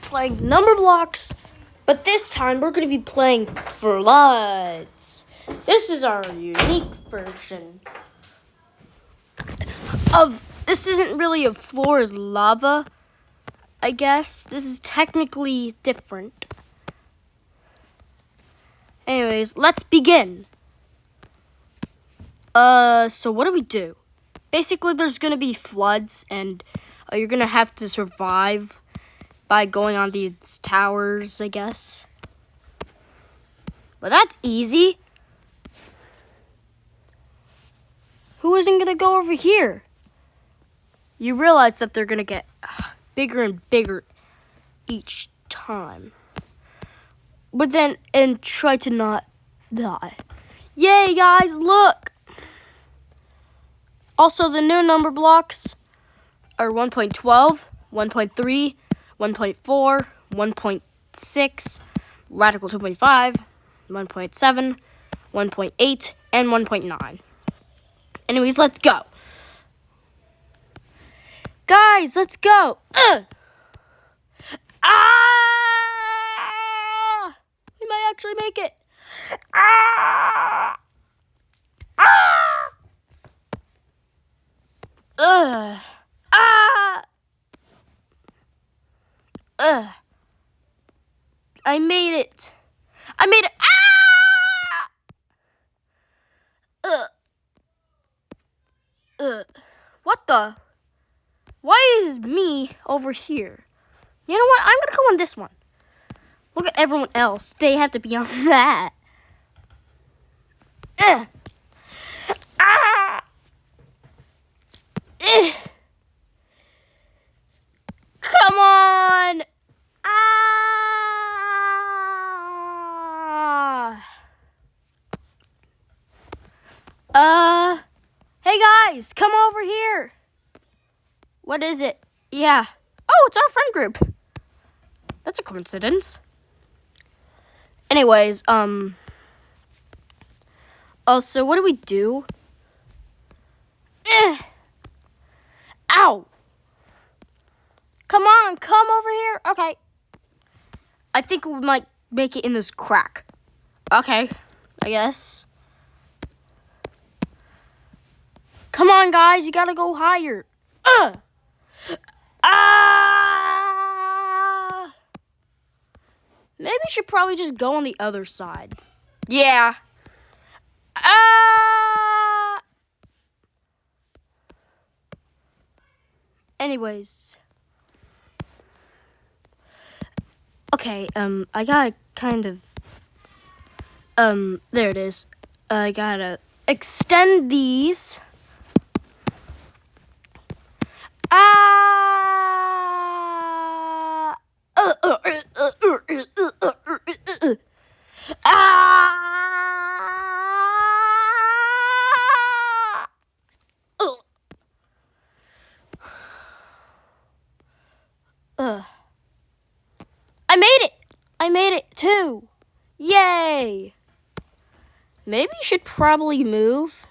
Playing number blocks, but this time we're going to be playing floods. This is our unique version of, this isn't really a floor is lava, I guess. This is technically different. Anyways, let's begin. So what do? Basically, there's going to be floods, and you're going to have to survive by going on these towers, I guess. But that's easy. Who isn't going to go over here? You realize that they're going to get bigger and bigger each time. But then, and try to not die. Yay, guys, look! Also, the new number blocks are 1.12, 1.3, 1.4, 1.6, radical 2.5, 1.7, 1.8, and 1.9. Anyways, let's go. Guys, let's go. We might actually make it. I made it. What the? Why is me over here? You know what? I'm gonna go on this one. Look at everyone else. They have to be on that. Come on. Hey guys, come over here. What is it? Yeah. Oh, it's our friend group. That's a coincidence. Anyways, also, what do? Ow. Come on, come over here. Okay. I think we might make it in this crack. Okay, I guess. Come on, guys, you gotta go higher. Maybe we should probably just go on the other side. Yeah. Anyways. Okay, I gotta kind of, there it is. I gotta extend these. I made it too. Yay. Maybe you should probably move.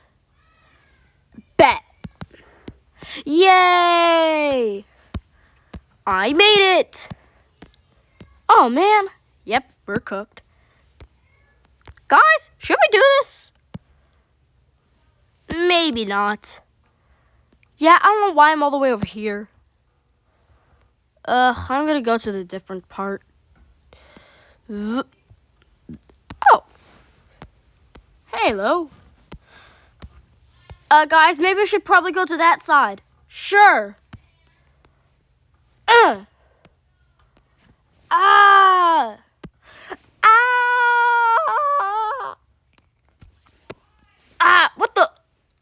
Bet. Yay. I made it. Oh, man. Yep, we're cooked. Guys, should we do this? Maybe not. Yeah, I don't know why I'm all the way over here. I'm gonna go to the different part. Oh. Hello. Guys, maybe we should probably go to that side. Sure. What the?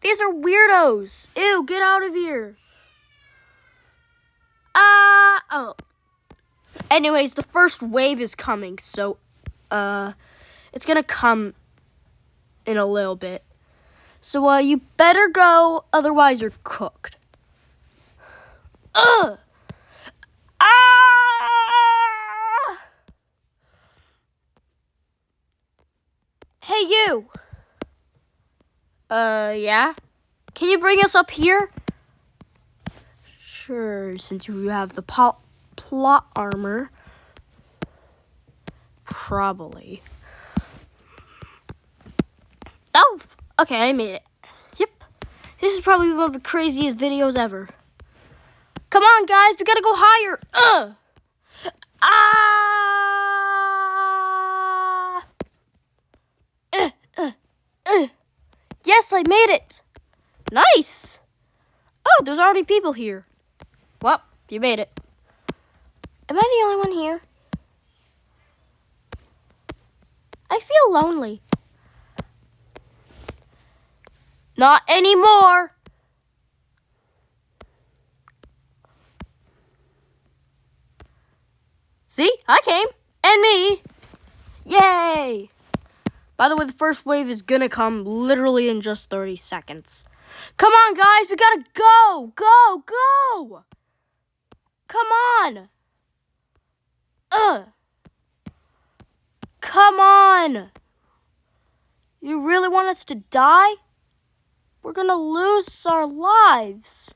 These are weirdos. Ew, get out of here. Oh. Anyways, the first wave is coming, so, it's gonna come in a little bit. So, you better go, otherwise you're cooked. Hey, you. Yeah? Can you bring us up here? Sure, since you have the plot armor. probably. Oh, okay, I made it. Yep. This is probably one of the craziest videos ever. Come on, guys, we gotta go higher. Yes, I made it. Nice. Oh, there's already people here. Well, you made it. Am I the only one here? I feel lonely. Not anymore. See, I came. And me. Yay. By the way, the first wave is gonna come literally in just 30 seconds. Come on, guys. We gotta go. Go, go. Come on. Come on. You really want us to die? We're gonna lose our lives.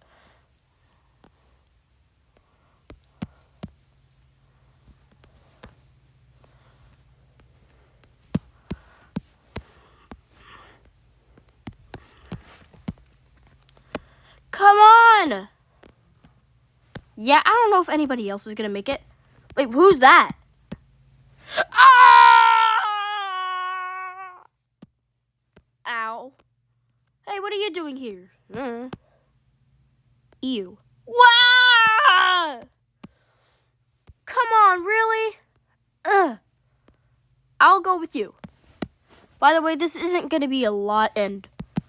Come on. Yeah, I don't know if anybody else is gonna make it. Wait, who's that? Ah! Ow. Hey, what are you doing here? Ew. Wow! Come on, really? I'll go with you. By the way, this isn't gonna be a lot, and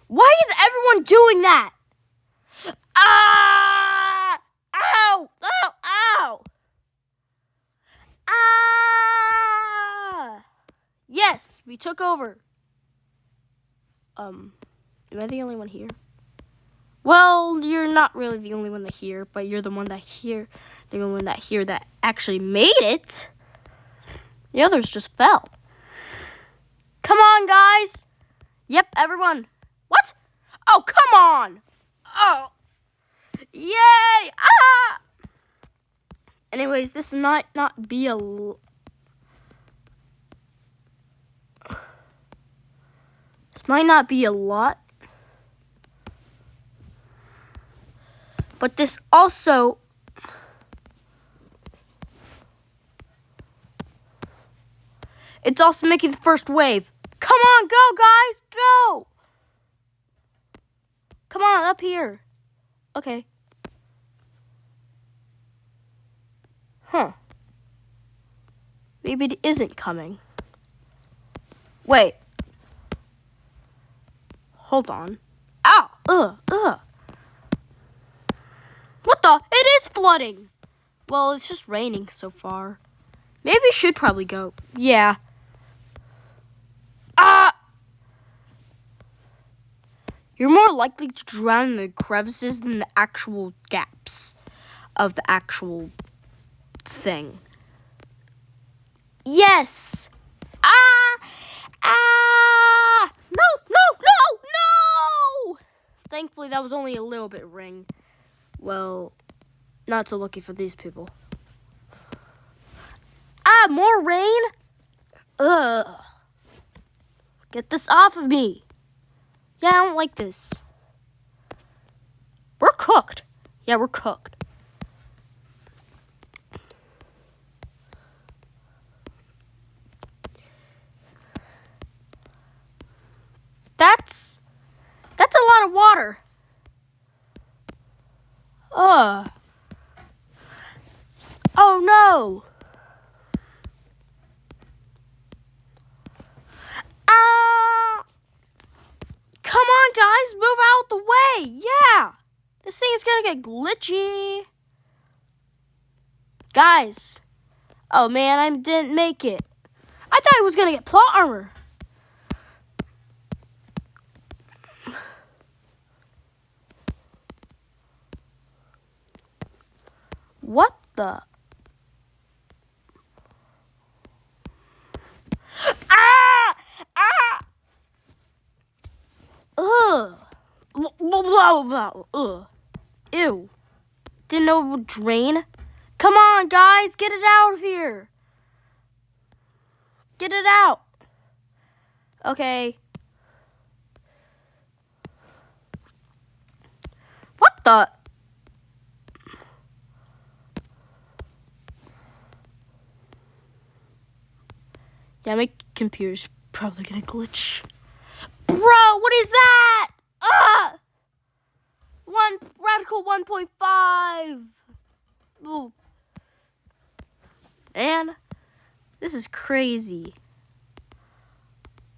why is everyone doing that? Ah! Ow! Ow! Ow! Ah! Yes, we took over. Am I the only one here? Well, you're not really the only one that here, but you're the only one that actually made it. The others just fell. Come on, guys. Yep, everyone. What? Oh, come on. Oh. Yay! Ah! Anyways, this might not be a... This might not be a lot. But this also... It's also making the first wave. Come on, go, guys, go! Come on, up here. Okay. Huh. Maybe it isn't coming. Wait. Hold on. Ow! What the? It is flooding! Well, it's just raining so far. Maybe we should probably go. Yeah. You're more likely to drown in the crevices than the actual gaps of the actual thing. Yes! No! Thankfully, that was only a little bit ring. Well, not so lucky for these people. More rain? Ugh. Get this off of me. Yeah, I don't like this. We're cooked. Yeah, we're cooked. That's a lot of water. Oh no. Come on, guys, move out the way. Yeah. This thing is gonna get glitchy. Guys. Oh man, I didn't make it. I thought I was gonna get plot armor. What the? Ew. Didn't know it would drain. Come on, guys, get it out of here. Get it out. Okay. What the? Yeah, my computer's probably gonna glitch. Bro, what is that? Radical 1.5. Oh. Man, this is crazy.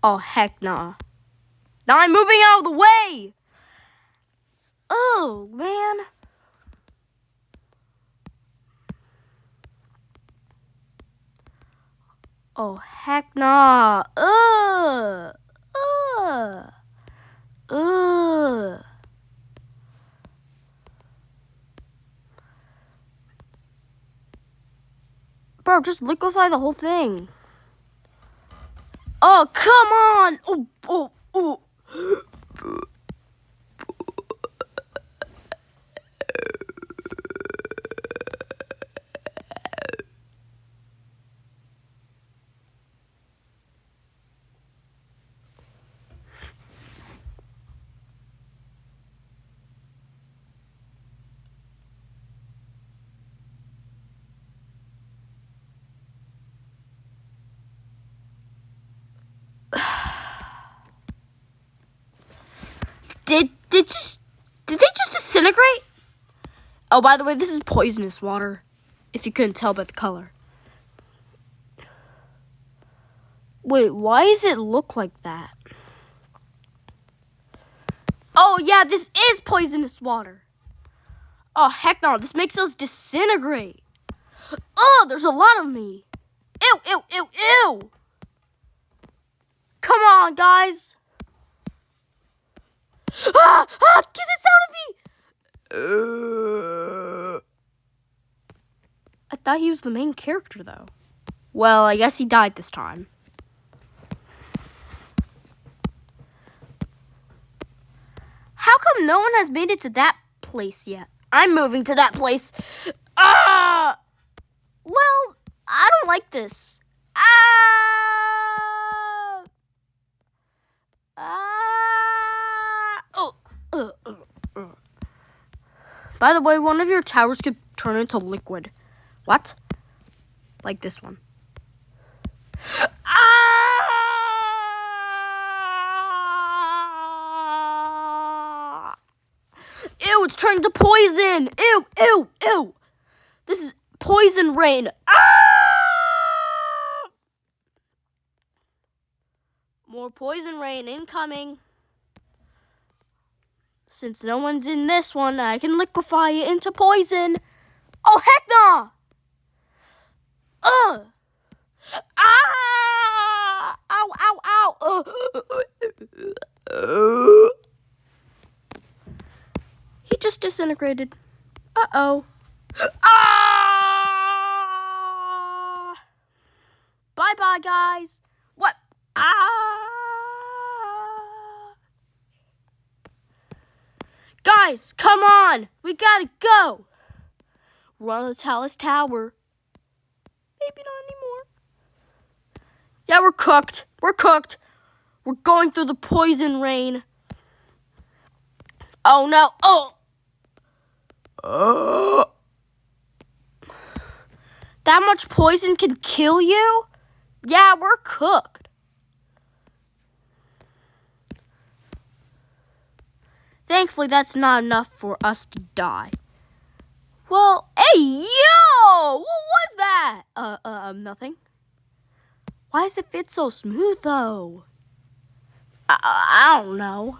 Oh, heck nah. Now I'm moving out of the way. Oh, man. Oh, heck nah. Ugh. Ugh. Ugh. Bro, just liquefy the whole thing. Oh, come on. Oh. Did they just disintegrate? Oh, by the way, this is poisonous water, if you couldn't tell by the color. Wait, why does it look like that? Oh, yeah, this is poisonous water. Oh, heck no, this makes us disintegrate. Oh, there's a lot of me. Ew. Come on, guys. Get this out of me. I thought he was the main character, though. Well, I guess he died this time. How come no one has made it to that place yet? I'm moving to that place. Well, I don't like this. By the way, one of your towers could turn into liquid. What? Like this one. Ew, it's turning to poison. Ew. This is poison rain. More poison rain incoming. Since no one's in this one, I can liquefy it into poison. Oh, heck no! Ow. He just disintegrated. Uh-oh. Bye-bye, guys. What? Guys, come on. We gotta go. We're on the tallest tower. Maybe not anymore. Yeah, we're cooked. We're going through the poison rain. Oh, no. That much poison can kill you? Yeah, we're cooked. Thankfully, that's not enough for us to die. Well, hey, yo! What was that? Nothing. Why does it fit so smooth, though? I don't know.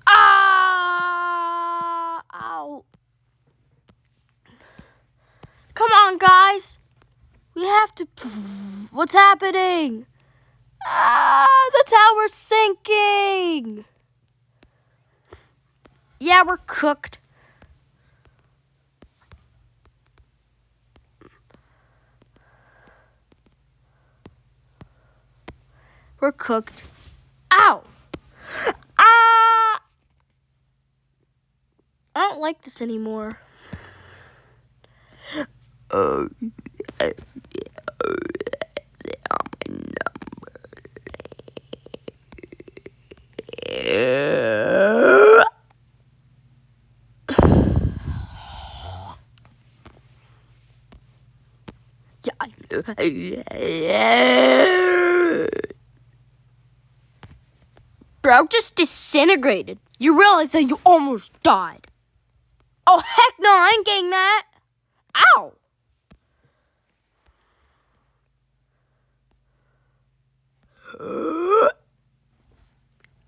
Ow. Come on, guys. We have to... What's happening? The tower's sinking. Yeah, we're cooked. We're cooked. Ow! I don't like this anymore. Bro just disintegrated. You realize that you almost died. Oh, heck no, I ain't getting that. Ow.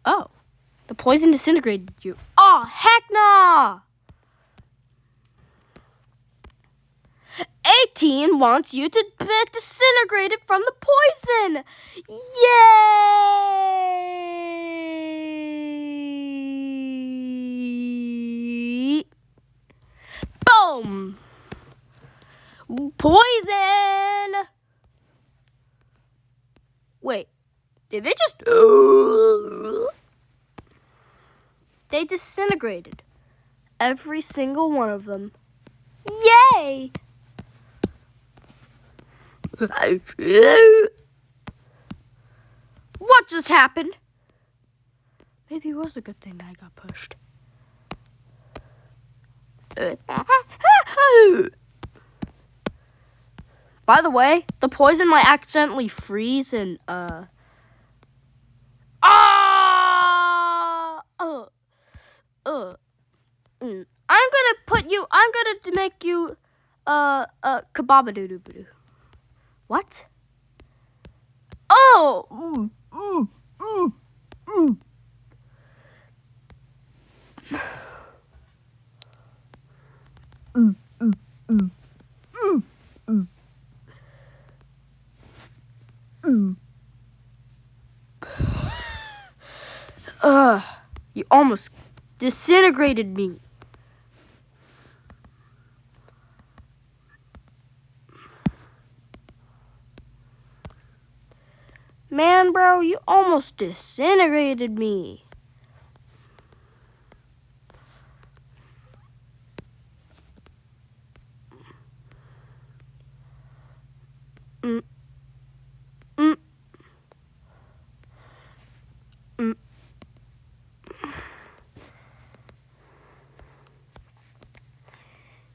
Oh, the poison disintegrated you. Oh, heck no. 18 wants you to be disintegrated from the poison. Yay! Boom! Poison! Wait, did they just... They disintegrated. Every single one of them. Yay! What just happened? Maybe it was a good thing that I got pushed. By the way, the poison might accidentally freeze and I'm gonna make you kababadoo-doo-doo. What? Oh! You almost disintegrated me. Man, bro, you almost disintegrated me.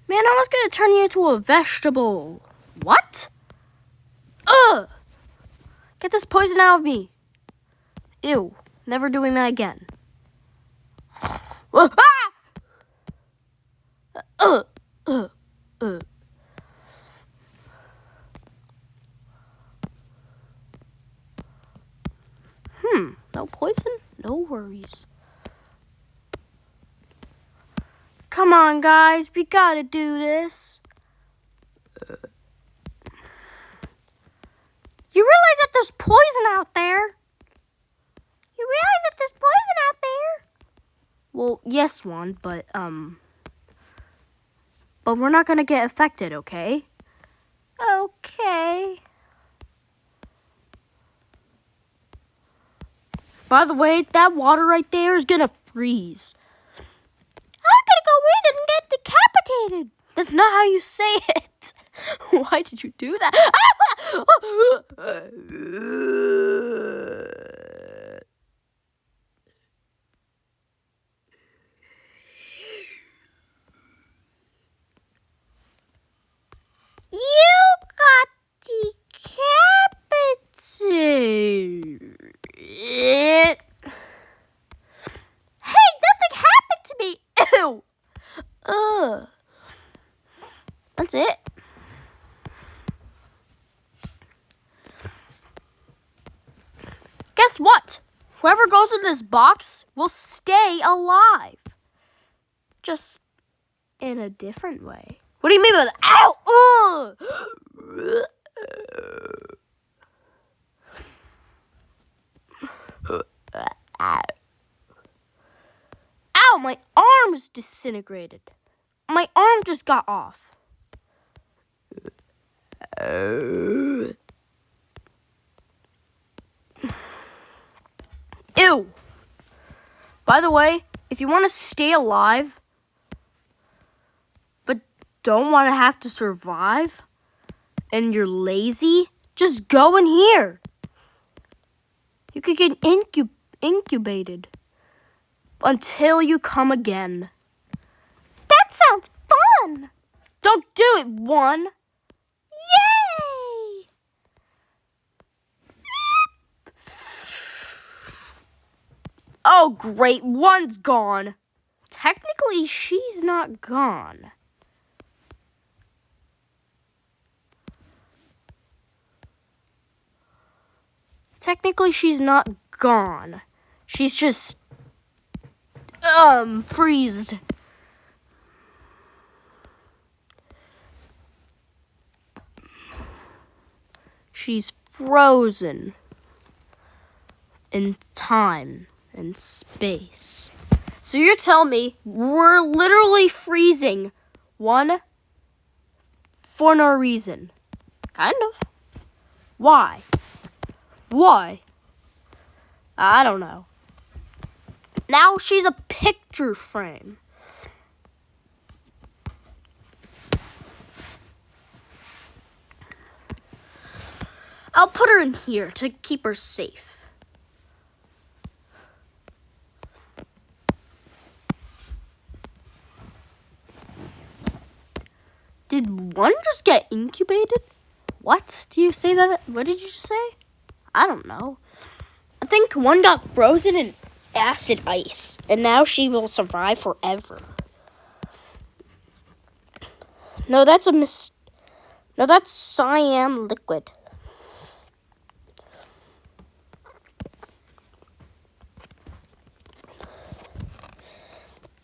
Man, I was gonna turn you into a vegetable. What? Ugh! Get this poison out of me. Ew. Never doing that again. No poison? No worries. Come on, guys. We gotta do this. You realize that there's poison out there? You realize that there's poison out there? Well, yes, Juan, but we're not gonna get affected, okay? Okay. By the way, that water right there is gonna freeze. I'm gonna go in and get decapitated. That's not how you say it. Why did you do that? You got decapitated. Hey, nothing happened to me. Ew. Ugh. That's it. Guess what? Whoever goes in this box will stay alive. Just in a different way. What do you mean by that? Ow! Ow, my arm's disintegrated. My arm just got off. Ew. By the way, if you want to stay alive, but don't want to have to survive, and you're lazy, just go in here. You could get incubated until you come again. That sounds fun. Don't do it, Juan. Yay! Oh, great. One's gone. Technically, she's not gone. Technically, she's not gone. She's just, freezed. She's frozen in time and space. So you're telling me we're literally freezing one for no reason? Kind of. Why? Why? I don't know. Now she's a picture frame. I'll put her in here to keep her safe. Did one just get incubated? What? Do you say that? What did you just say? I don't know. I think one got frozen in acid ice, and now she will survive forever. No, that's No, that's cyan liquid.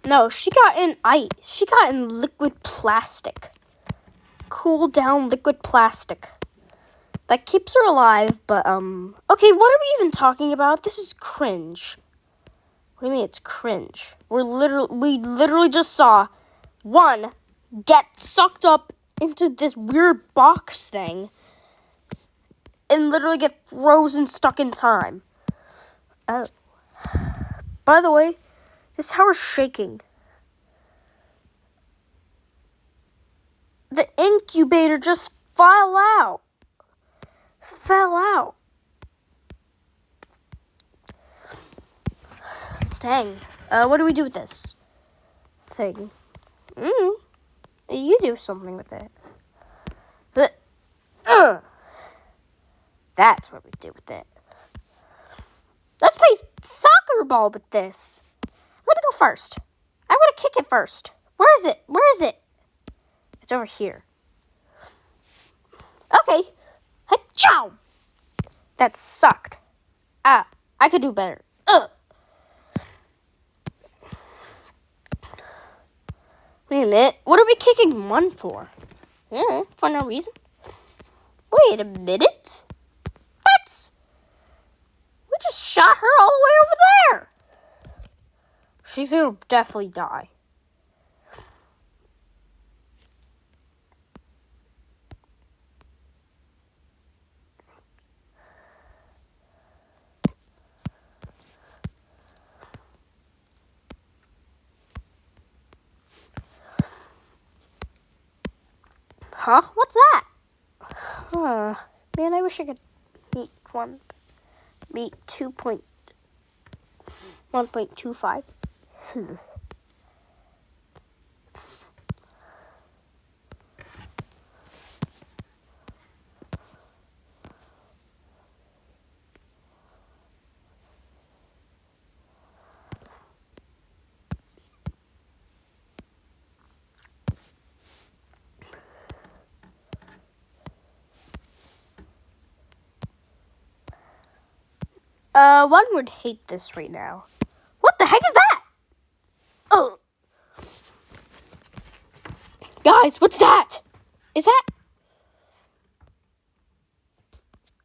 No, she got in ice. She got in liquid plastic. Cool down liquid plastic. That keeps her alive, but, okay, what are we even talking about? This is cringe. What do you mean it's cringe? We literally just saw one get sucked up into this weird box thing and literally get frozen stuck in time. Oh. By the way, this tower's shaking. The incubator just fell out. Dang. What do we do with this thing? You do something with it. But, that's what we do with it. Let's play soccer ball with this. Let me go first. I'm going to kick it first. Where is it? It's over here. Okay. Ciao. That sucked. I could do better. Wait a minute. What are we kicking one for? For no reason. Wait a minute. What? We just shot her all the way over there. She's gonna definitely die. Huh? What's that? Man, I wish I could meet 1.25. One would hate this right now. What the heck is that? Oh. Guys, what's that? Is that?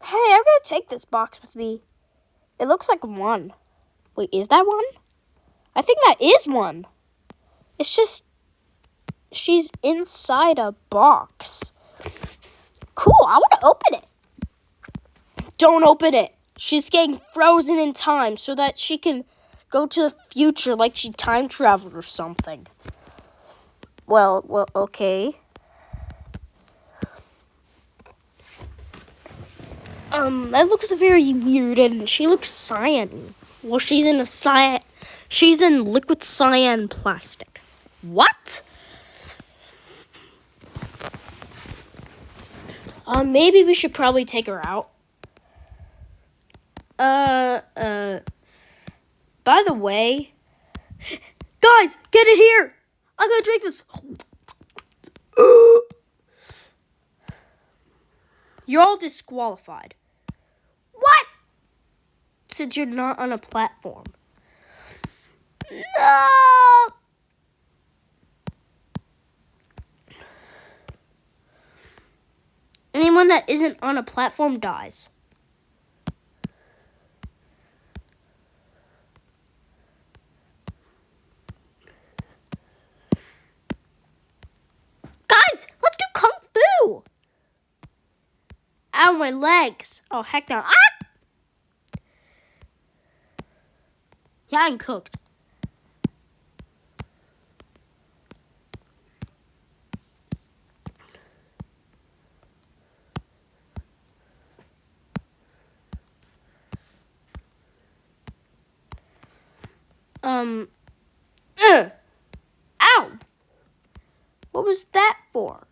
Hey, I'm gonna take this box with me. It looks like one. Wait, is that one? I think that is one. It's just, she's inside a box. Cool, I want to open it. Don't open it. She's getting frozen in time so that she can go to the future like she time traveled or something. Well, okay. That looks very weird, and she looks cyan. Well, she's in liquid cyan plastic. What? Maybe we should probably take her out. By By the way, guys, get it here. I'm gonna drink this. You're all disqualified. What? Since you're not on a platform. No! Anyone that isn't on a platform dies. Guys, let's do Kung Fu! Ow, my legs. Oh, heck no. Ah! Yeah, I'm cooked. Ow! What was that for?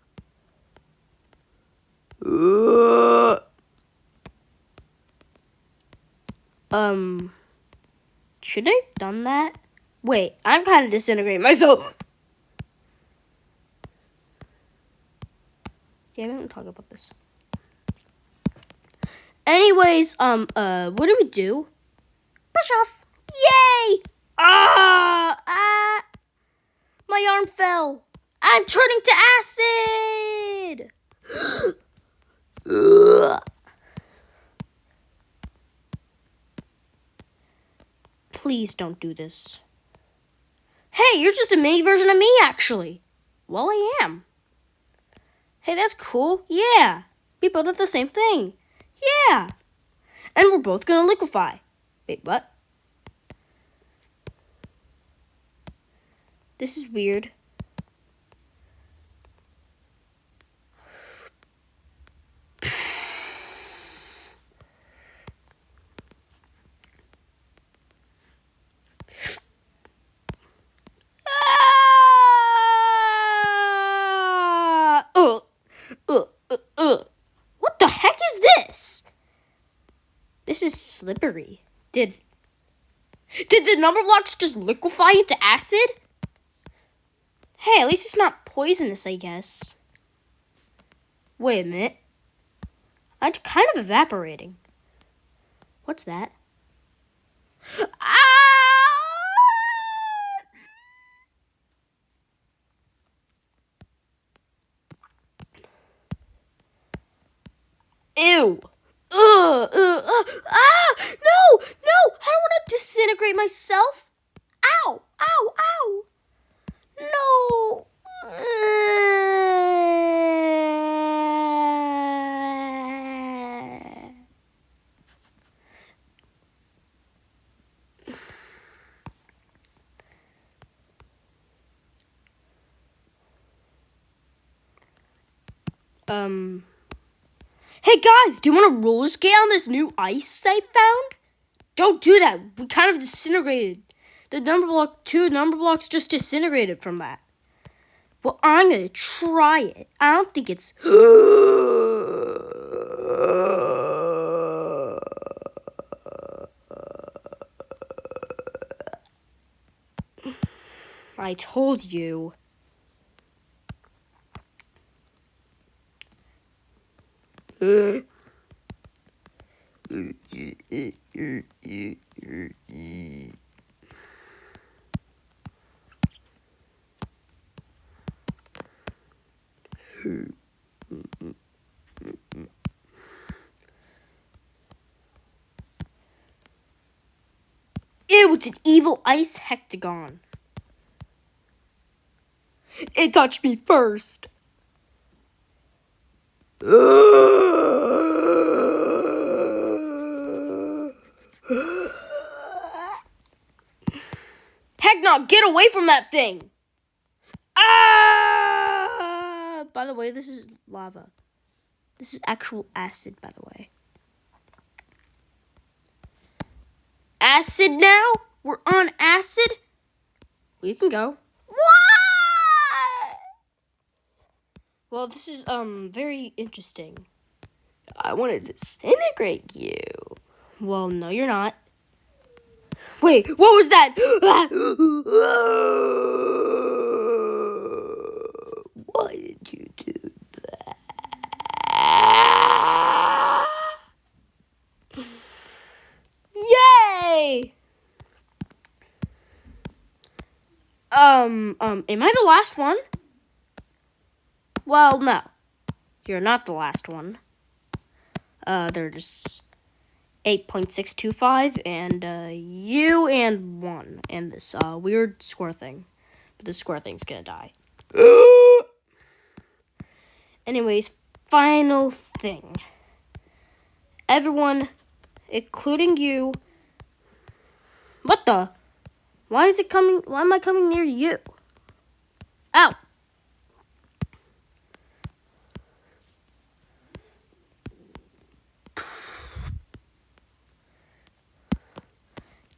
Should I have done that? Wait, I'm kind of disintegrating myself. Yeah, we haven't talked about this. Anyways, what do we do? Push off. Yay! My arm fell. I'm turning to acid. Please don't do this. Hey, you're just a mini version of me, actually. Well, I am. Hey, that's cool. Yeah. We both have the same thing. Yeah. And we're both gonna liquefy. Wait, what? This is weird. What the heck is this? This is slippery. Did the number blocks just liquefy into acid? Hey, at least it's not poisonous, I guess. Wait a minute. I'm kind of evaporating. What's that? Ew. No, I don't want to disintegrate myself. Ow, ow, ow. No. Hey guys, do you want to roller skate on this new ice I found? Don't do that. We kind of disintegrated. The two number blocks just disintegrated from that. Well, I'm going to try it. I don't think it's... I told you. Ew, it's an evil ice hectagon. It touched me first. Heck no, get away from that thing. By the way, this is lava. This is actual acid, by the way. Acid now? We're on acid? We can go. What? Well, this is very interesting. I want to disintegrate you. Well, no, you're not. Wait, what was that? Why did you do that? Yay! Am I the last one? Well, no. You're not the last one. There's 8.625 and, you and 1 and this, weird square thing. But the square thing's gonna die. Anyways, final thing. Everyone, including you. What the? Why am I coming near you? Ow.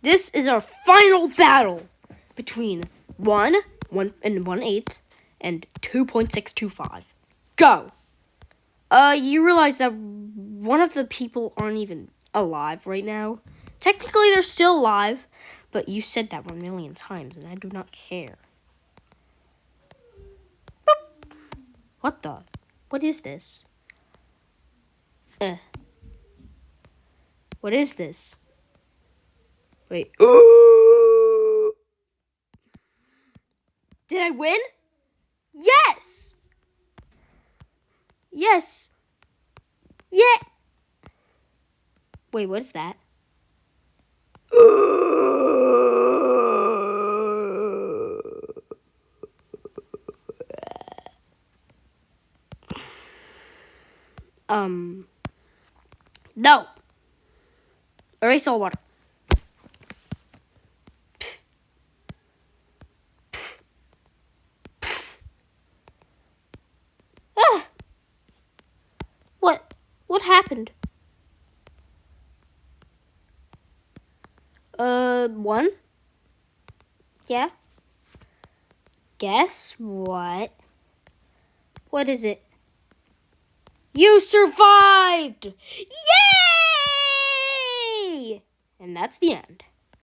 This is our final battle between 1 and 1/8 and 2.625. Go. You realize that one of the people aren't even alive right now. Technically, they're still alive, but you said that 1,000,000 times, and I do not care. Boop. What the? What is this? What is this? Wait. Did I win? Yes! Yes. Yeah. Wait, what is that? No. Erase all water. What happened? 1? Yeah? Guess what? What is it? You survived! Yay! And that's the end.